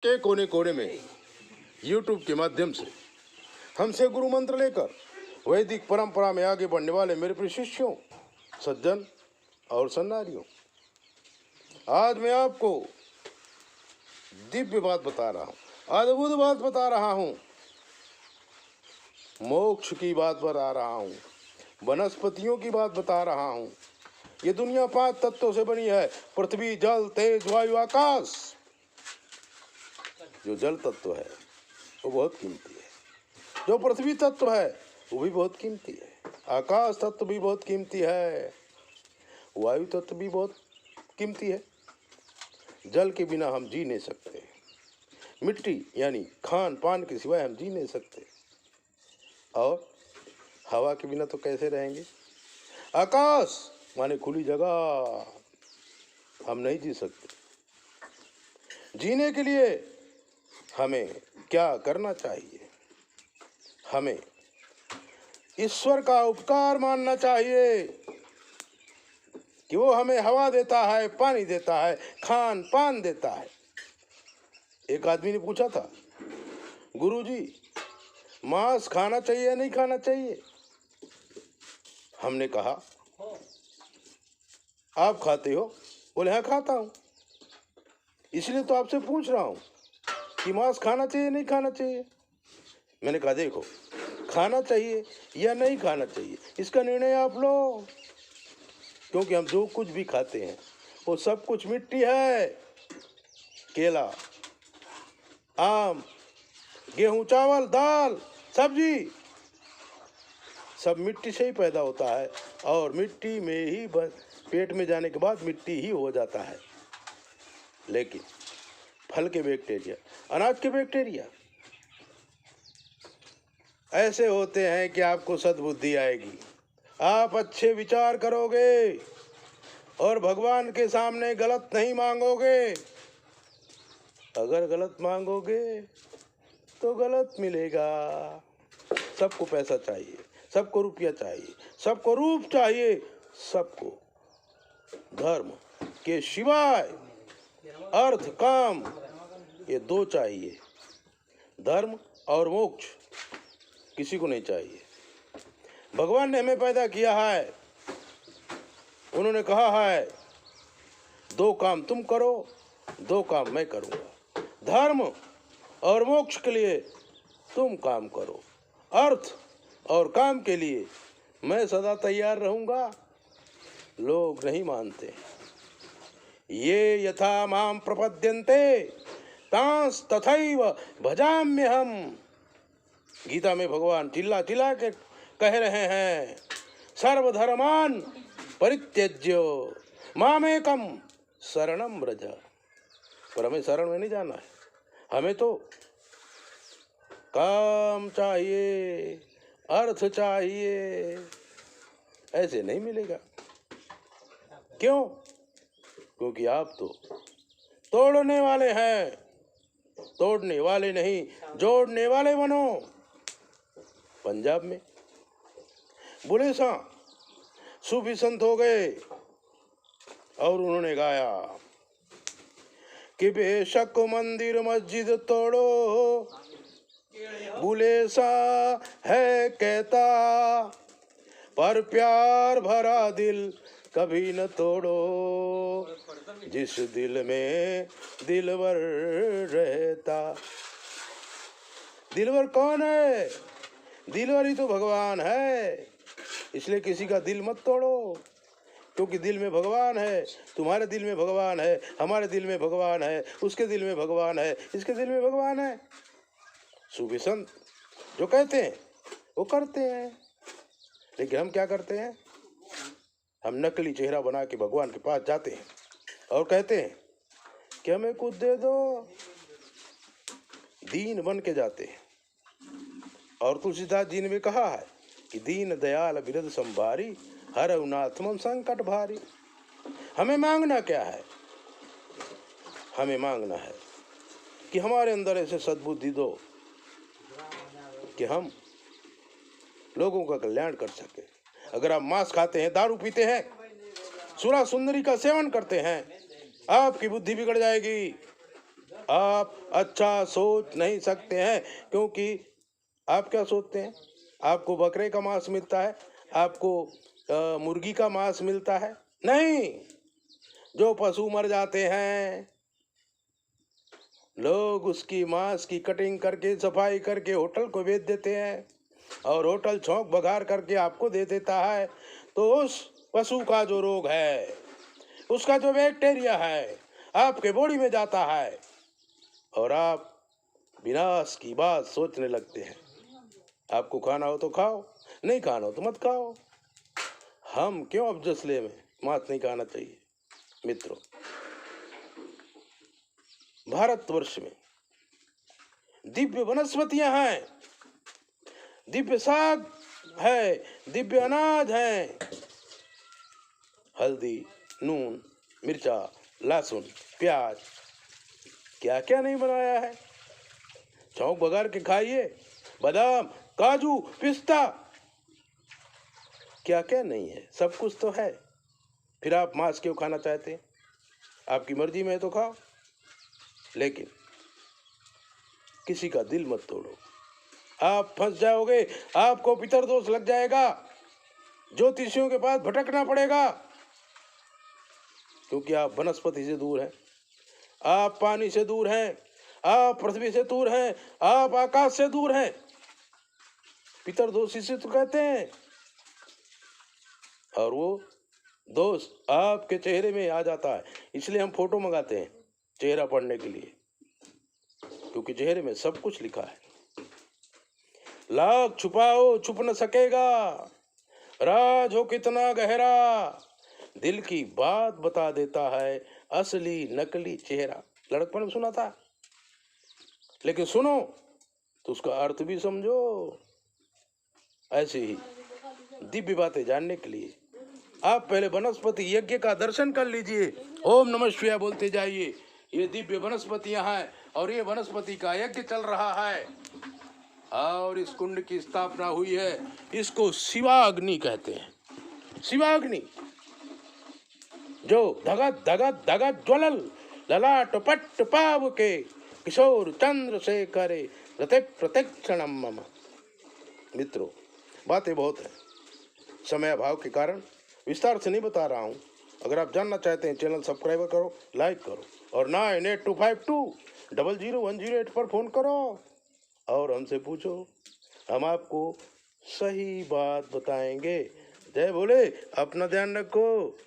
के कोने कोने में YouTube के माध्यम से हमसे गुरु मंत्र लेकर वैदिक परंपरा में आगे बढ़ने वाले मेरे प्रिय शिष्यों, सज्जन और सन्नारियों, आज मैं आपको दिव्य बात बता रहा हूँ, अद्भुत बात बता रहा हूँ, मोक्ष की बात बता रहा हूँ, वनस्पतियों की बात बता रहा हूँ। ये दुनिया 5 तत्वों से बनी है: पृथ्वी, जल, तेज, वायु, आकाश। जो जल तत्व है वो बहुत कीमती है, जो पृथ्वी तत्व है वो भी बहुत कीमती है, आकाश तत्व भी बहुत कीमती है, वायु तत्व भी बहुत कीमती है। जल के बिना हम जी नहीं सकते, मिट्टी यानी खान पान के सिवाय हम जी नहीं सकते, और हवा के बिना तो कैसे रहेंगे। आकाश माने खुली जगह, हम नहीं जी सकते। जीने के लिए हमें क्या करना चाहिए? हमें ईश्वर का उपकार मानना चाहिए कि वो हमें हवा देता है, पानी देता है, खान पान देता है। एक आदमी ने पूछा था, गुरुजी मांस खाना चाहिए या नहीं खाना चाहिए? हमने कहा, आप खाते हो? बोले हाँ खाता हूँ, इसलिए तो आपसे पूछ रहा हूँ कि मांस खाना चाहिए नहीं खाना चाहिए। मैंने कहा देखो, खाना चाहिए या नहीं खाना चाहिए इसका निर्णय आप लो, क्योंकि हम जो कुछ भी खाते हैं वो सब कुछ मिट्टी है। केला, आम, गेहूं, चावल, दाल, सब्जी सब मिट्टी से ही पैदा होता है, और मिट्टी में ही पेट में जाने के बाद मिट्टी ही हो जाता है। लेकिन फल के बैक्टीरिया, अनाज के बैक्टीरिया ऐसे होते हैं कि आपको सद्बुद्धि आएगी, आप अच्छे विचार करोगे और भगवान के सामने गलत नहीं मांगोगे। अगर गलत मांगोगे तो गलत मिलेगा। सबको पैसा चाहिए, सबको रुपया चाहिए, सबको रूप चाहिए, सबको धर्म के सिवाय अर्थ, काम ये 2 चाहिए, धर्म और मोक्ष किसी को नहीं चाहिए। भगवान ने हमें पैदा किया है, उन्होंने कहा है 2 काम तुम करो, 2 काम मैं करूँगा। धर्म और मोक्ष के लिए तुम काम करो, अर्थ और काम के लिए मैं सदा तैयार रहूँगा। लोग नहीं मानते। ये यथा माम प्रपद्यन्ते तांस तथैव भजाम्यहम्। गीता में भगवान चिल्ला चिल्ला के कह रहे हैं, सर्वधर्मान परित्यज्य मामेकम शरणम व्रज। पर हमें शरण में नहीं जाना है, हमें तो काम चाहिए, अर्थ चाहिए, ऐसे नहीं मिलेगा। क्यों? क्योंकि आप तो तोड़ने वाले हैं, तोड़ने वाले नहीं जोड़ने वाले बनो। पंजाब में बुले सा सूफी संत हो गए और उन्होंने गाया कि बेशक मंदिर मस्जिद तोड़ो, बुले सा है कहता, पर प्यार भरा दिल कभी न तोड़ो, जिस दिल में दिलवर रहता। दिलवर कौन है? दिलवर ही तो भगवान है। इसलिए किसी का दिल मत तोड़ो, क्योंकि दिल में भगवान है। तुम्हारे दिल में भगवान है, हमारे दिल में भगवान है, उसके दिल में भगवान है, इसके दिल में भगवान है। सूफी संत जो कहते हैं वो करते हैं, लेकिन हम क्या करते हैं? हम नकली चेहरा बना के भगवान के पास जाते हैं और कहते हैं कि हमें कुछ दे दो, दीन बन के जाते हैं। और तुलसीदास जी ने भी कहा है कि दीन दयाल बिरद संभारी, हर उनात्मम संकट भारी। हमें मांगना क्या है? हमें मांगना है कि हमारे अंदर ऐसे सद्बुद्धि दो कि हम लोगों का कल्याण कर सके। अगर आप मांस खाते हैं, दारू पीते हैं, सुरा सुंदरी का सेवन करते हैं, आपकी बुद्धि बिगड़ जाएगी, आप अच्छा सोच नहीं सकते हैं, क्योंकि आप क्या सोचते हैं? आपको बकरे का मांस मिलता है, आपको मुर्गी का मांस मिलता है? नहीं, जो पशु मर जाते हैं लोग उसकी मांस की कटिंग करके सफाई करके होटल को बेच देते हैं, और होटल छौंक बघार करके आपको दे देता है। तो उस पशु का जो रोग है, उसका जो बैक्टीरिया है, आपके बॉडी में जाता है और आप विनाश की बात सोचने लगते हैं। आपको खाना हो तो खाओ, नहीं खाना हो तो मत खाओ। हम क्यों अब जसले में मांस नहीं खाना चाहिए? मित्रों, भारतवर्ष में दिव्य वनस्पतियां हैं, दिव्य साग है, दिव्य अनाज है, हल्दी, नून, मिर्चा, लहसुन, प्याज, क्या क्या नहीं बनाया है। चौक बघार के खाइए, बादाम, काजू, पिस्ता, क्या क्या नहीं है, सब कुछ तो है। फिर आप मांस क्यों खाना चाहते हैं? आपकी मर्जी में है तो खाओ, लेकिन किसी का दिल मत तोड़ो। आप फंस जाओगे, आपको पितरदोष लग जाएगा, ज्योतिषियों के पास भटकना पड़ेगा, क्योंकि आप वनस्पति से दूर हैं, आप पानी से दूर हैं, आप पृथ्वी से दूर हैं, आप आकाश से दूर हैं। पितरदोष इसे तो कहते हैं, और वो दोष आपके चेहरे में आ जाता है। इसलिए हम फोटो मंगाते हैं चेहरा पढ़ने के लिए, क्योंकि चेहरे में सब कुछ लिखा है। लाख छुपाओ छुप न सकेगा, राज हो कितना गहरा, दिल की बात बता देता है असली नकली चेहरा। लड़कपन में सुना था, लेकिन सुनो तो उसका अर्थ भी समझो। ऐसे ही दिव्य बातें जानने के लिए आप पहले वनस्पति यज्ञ का दर्शन कर लीजिए, ओम नमः शिवाय बोलते जाइए। ये दिव्य वनस्पतियां हैं और ये वनस्पति का यज्ञ चल रहा है, और इस कुंड की स्थापना हुई है। इसको शिवाग्नि कहते हैं। शिवाग्नि जो धगत धगत धगत ज्वलल ललाट पट्ट पाव के किशोर चंद्र से करे रते प्रत्यक्षणम मम। मित्रों, बातें बहुत हैं, समय अभाव के कारण विस्तार से नहीं बता रहा हूँ। अगर आप जानना चाहते हैं, चैनल सब्सक्राइब करो, लाइक करो, और 9825200108 पर फोन करो और हमसे पूछो, हम आपको सही बात बताएंगे। जय भोले, अपना ध्यान रखो।